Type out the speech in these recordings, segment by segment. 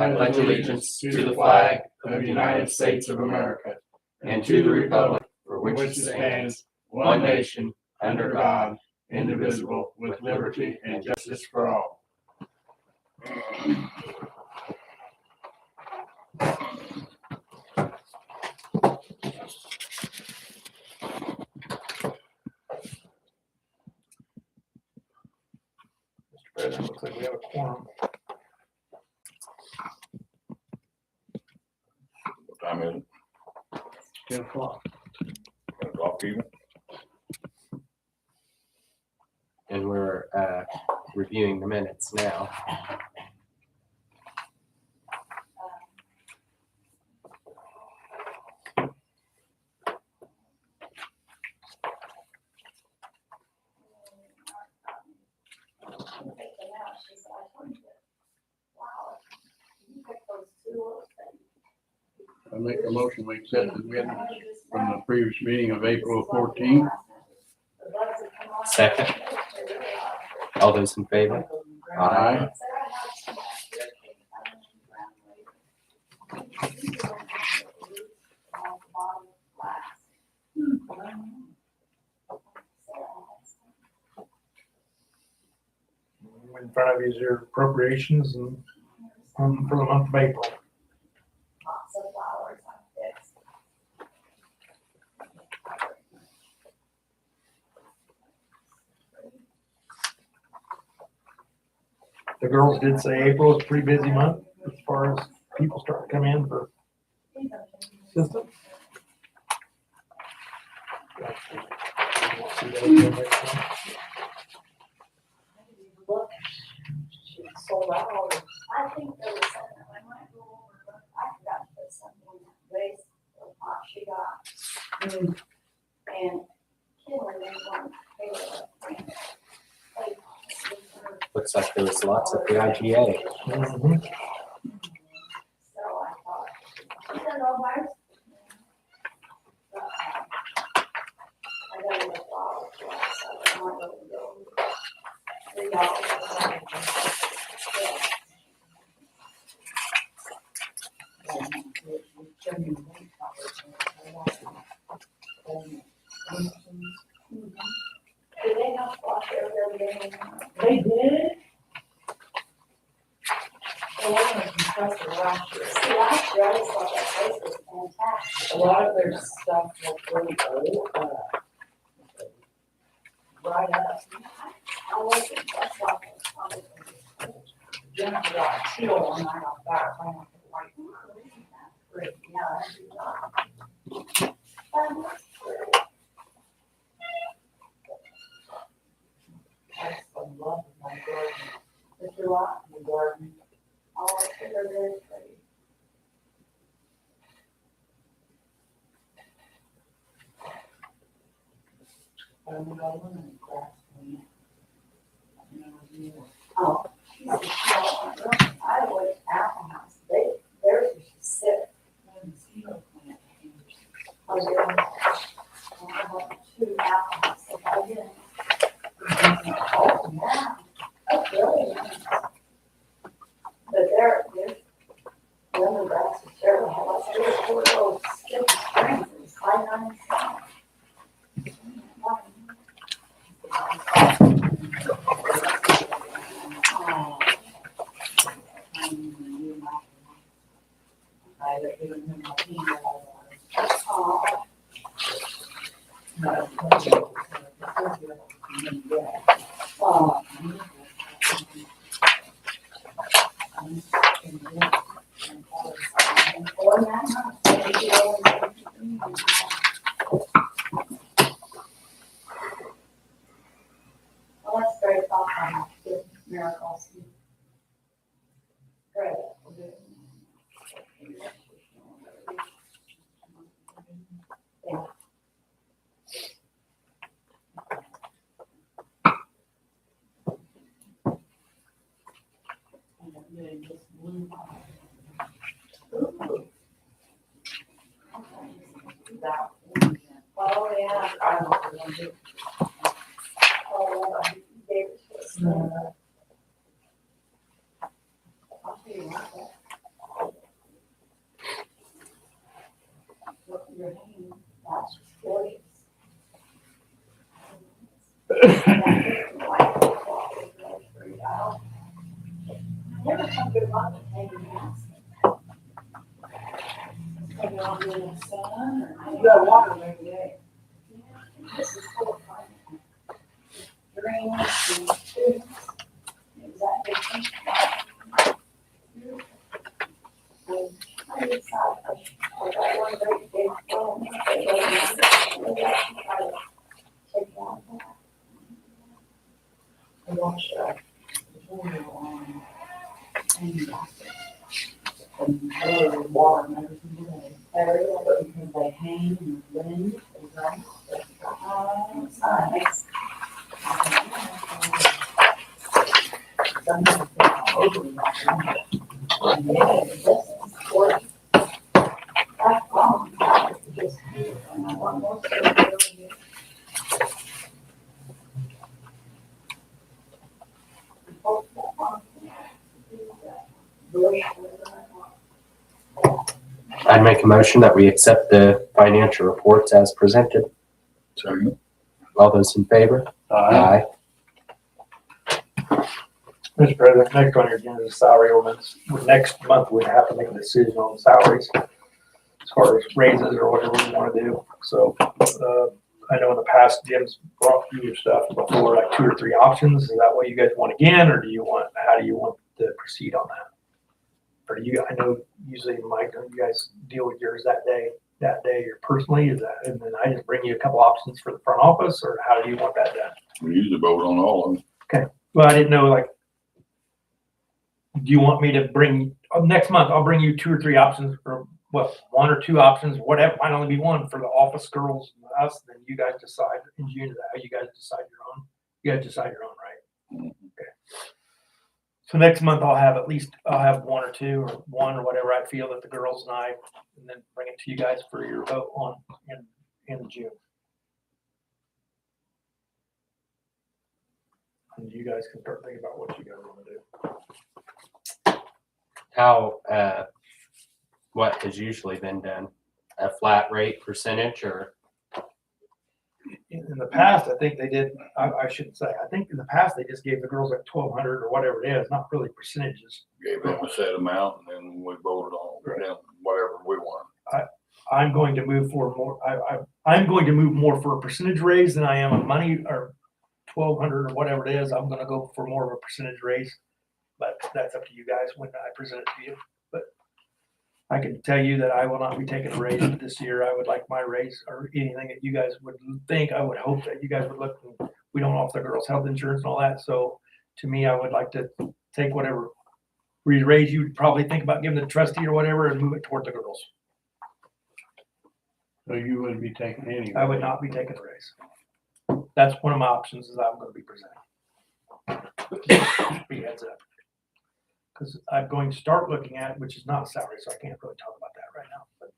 I pledge allegiance to the flag of the United States of America and to the republic for which it stands, one nation, under God, indivisible, with liberty and justice for all. Mr. President, looks like we have a quorum. What time is it? 10 o'clock. 10 o'clock even? And we're reviewing the minutes now. I make a motion, we accept the minutes from the previous meeting of April 14th. Second. All those in favor? Aye. In front of you is your appropriations and for the month of April. The girls did say April is a pretty busy month as far as people start to come in for assistance. Sold out. I think there was something, I might go over, but I forgot to put something in that vase, the pot she got. And Kinley didn't want to pay her. Looks like there was lots at the IGA. Mhm. So I thought, she said, oh, my. I got a flower, so I might go $3. Did they not wash every day? They did. They wasn't as impressive last year. See, last year I just thought that place was fantastic. A lot of their stuff was really old, right up. I wasn't, that's not the Jennifer got a teal one, I got that, I got the white one. great, yeah, I do not. I just love my garden, But you are, the garden. oh, I think they're very pretty. I don't know, I'm in the grass plant. Oh, she's a small one. I would Apple House, theirs is sick. I was doing, I bought 2 Apple House, if I didn't. Oh, yeah, that's really nice. But they're lemongrass is terrible, how about 3 or 4 little sticky strings, it's $5.97. Oh, oh, oh, well, that's very thoughtful, good miracles. Great. Yeah. Oh, yeah. Oh, yeah. David was, I'll tell you what, your hand, that's just gorgeous. Never come good luck with taking mask. Maybe I'll be in the sun or. You got water every day. This is full of fun. Greens and students. Exactly. I decided I got one great big phone. Maybe I can try to take one of that. I watched the video on and water and everything today. Because they hang in the wind, they dry. Nice. Sometimes they're overly rough. Yeah, this is gorgeous. That's wrong. Just, and I want more to do. I'd make a motion that we accept the financial reports as presented. Second. All those in favor? Aye. Mr. President, next on your agenda is salary ordinance. Next month, we'd have to make a decision on salaries as far as raises or whatever we want to do. So, I know in the past, Jim's brought you stuff before, like 2 or 3 options. Is that what you guys want again, or how do you want to proceed on that? Or do you, I know usually, Mike, you guys deal with yours that day or personally, is that, and then I just bring you a couple options for the front office, or how do you want that done? We usually vote on all of them. Well, I didn't know, like, do you want me to bring, next month, I'll bring you 2 or 3 options, or what, 1 or 2 options, whatever, might only be 1 for the office girls and us, then you guys decide in June, is that how you guys decide your own? You guys decide your own, right? Mhm. Okay. So next month I'll have 1 or 2 or 1 or whatever I feel that the girls and I, and then bring it to you guys for your vote on in June. And you guys can start thinking about what you guys want to do. How, what has usually been done? A flat rate percentage or? In the past, I think they did, I shouldn't say, I think in the past, they just gave the girls like 1,200 or whatever it is, not really percentages. Gave them a set amount and then we voted on them, whatever we want. I'm going to move for more, I'm going to move more for a percentage raise than I am a money or 1,200 or whatever it is. I'm gonna go for more of a percentage raise, but that's up to you guys when I present it to you. But I can tell you that I will not be taking a raise this year. I would like my raise or anything that you guys would think. I would hope that you guys would look. We don't offer the girls health insurance and all that. So to me, I would like to take whatever raise you'd probably think about giving the trustee or whatever and move it toward the girls. So you wouldn't be taking any. I would not be taking a raise. That's one of my options is I'm going to be presenting. Be heads up. Because I'm going to start looking at, which is not a salary, so I can't really talk about that right now. But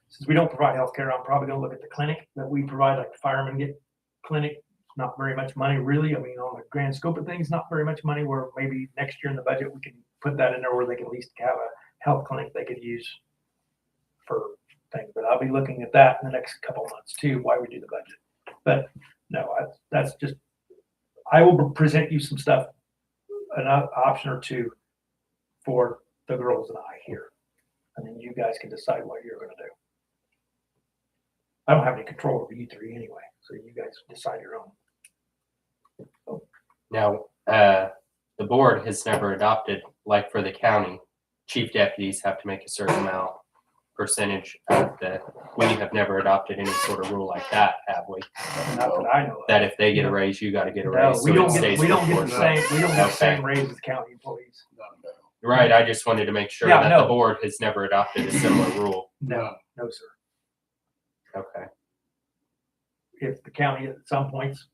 since we don't provide healthcare, I'm probably going to look at the clinic that we provide, like the firemen get clinic. Not very much money, really. I mean, on the grand scope of things, not very much money. Where maybe next year in the budget we can put that in there where they can at least have a health clinic they could use for things. But I'll be looking at that in the next couple of months too, while we do the budget. But no, that's just. I will present you some stuff, an option or 2. For the girls and I here. And then you guys can decide what you're going to do. I don't have any control over you 3 anyway, so you guys decide your own. Now, the board has never adopted, like for the county, chief deputies have to make a certain amount percentage of the, we have never adopted any sort of rule like that, have we? Not that I know of. That if they get a raise, you got to get a No, raise. we so don't it get, stays we don't get the proportional. same, we don't get the Okay. same raise as county employees. Right, I just wanted to make sure Yeah, that no. the board has never adopted a similar rule. No, no, sir. Okay. If the county at some points,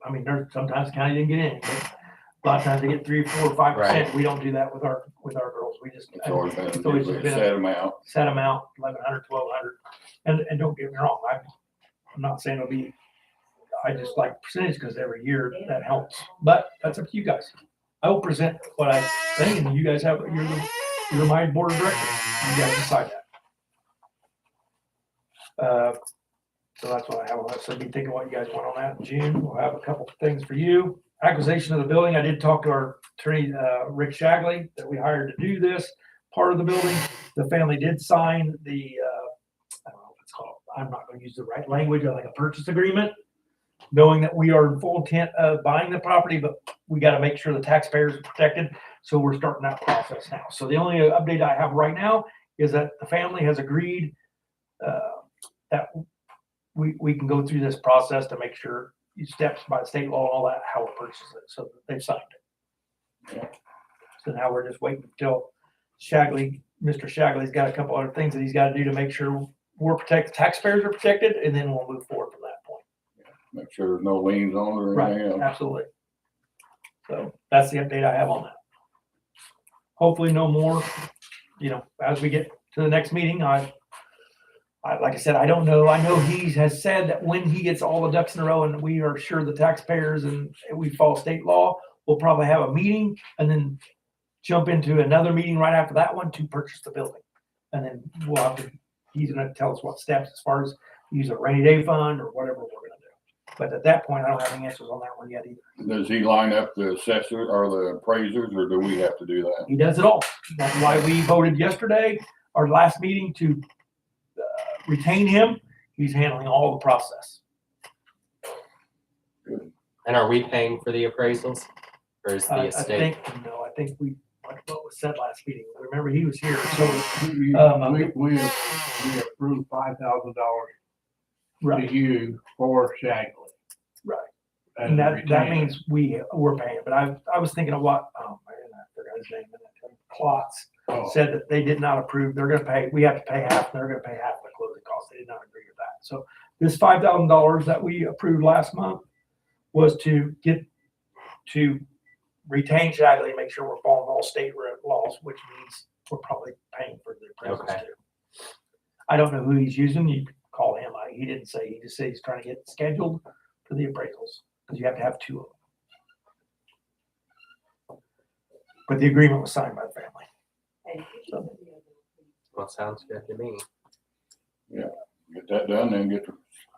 I mean, there's sometimes the county didn't get any, but a lot of times they get 3, 4, 5%. Right. We don't do that with our girls. We just It's always been it's always a been a set amount. set amount, 1,100, 1,200. And don't get me wrong, I'm not saying it'll be, I just like percentage because every year that helps. But that's up to you guys. I will present what I think, and you guys have, you're my board of directors. You guys decide that. So that's what I have on that. So be thinking what you guys want on that in June. We'll have a couple of things for you. Acquisition of the building. I did talk to our attorney, Rick Shagley, that we hired to do this part of the building. The family did sign the, I don't know what it's called. I'm not going to use the right language, like a purchase agreement, knowing that we are in full intent of buying the property, but we got to make sure the taxpayers are protected. So we're starting that process now. So the only update I have right now is that the family has agreed that we can go through this process to make sure steps by the state law and all that, how it purchases it. So they've signed it. Yeah. So now we're just waiting until Shagley, Mr. Shagley's got a couple other things that he's got to do to make sure we're protected, taxpayers are protected, and then we'll move forward from that point. Make sure there's no liens on it or Right, anything else. absolutely. So that's the update I have on that. Hopefully no more, as we get to the next meeting, I like I said, I don't know. I know he has said that when he gets all the ducks in a row and we are sure the taxpayers and we follow state law, we'll probably have a meeting and then jump into another meeting right after that one to purchase the building. And then he's gonna tell us what steps as far as use a rainy day fund or whatever we're gonna do. But at that point, I don't have any answers on that one yet either. Does he line up the assessor or the appraisers, or do we have to do that? He does it all. That's why we voted yesterday, our last meeting, to retain him. He's handling all the process. And are we paying for the appraisals? Or is the I estate? think what was said last meeting. Remember, he was here, so. We approved $5,000 Right, to you for Shagley. right. as And a that retainer. means we're paying, but I was thinking of what, I forgot his name. Klotz Oh, said that they did not approve. They're gonna pay, we have to pay half, and they're gonna pay half the closing costs. They did not agree with that. So this $5,000 that we approved last month was to retain Shagley and make sure we're following all state laws, which means we're probably paying for the appraisals Okay. too. I don't know who he's using. You could call him. He didn't say. He just said he's trying to get scheduled for the appraisals because you have to have two of them. But the agreement was signed by the family. Well, sounds good to me. Get that done, then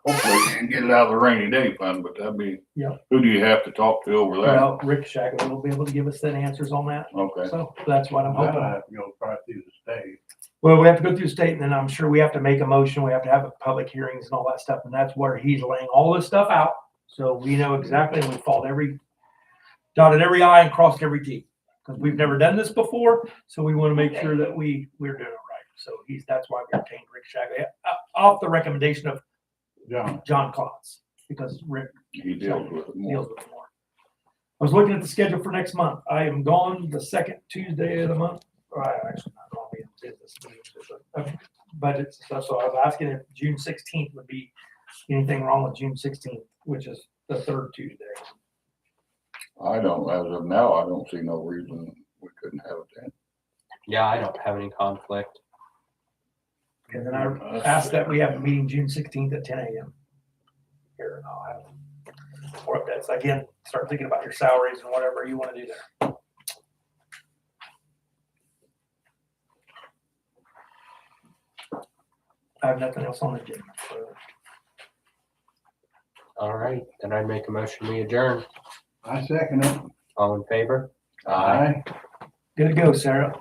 hopefully, and get it out of the rainy day fund, but that'd be. Yeah. Who do you have to talk to over there? Well, Rick Shagley will be able to give us the answers on that. Okay, So that's what I'm That'll hoping. have to go right through the state. Well, we have to go through the state and then I'm sure we have to make a motion. We have to have public hearings and all that stuff. And that's where he's laying all this stuff out. So we know exactly, and we dotted every I and crossed every T. Because we've never done this before. So we want to make sure that we're doing it right. So that's why we retained Rick Shagley off the recommendation of John, John Klotz, because Rick he deals with it more. deals with it more. I was looking at the schedule for next month. I am gone the second Tuesday of the month. Or I actually not going to be in business meetings, but it's so I was asking if June 16th would be anything wrong with June 16th, which is the third Tuesday. I don't, as of now, I don't see no reason we couldn't have it then. Yeah, I don't have any conflict. And then I asked that we have a meeting June 16th at 10 a.m. Here, and I'll have more updates. Again, start thinking about your salaries and whatever you want to do there. I have nothing else on the agenda. So All right, then I make a motion, we adjourn. I second it. All in favor? Aye. good to go, Sarah.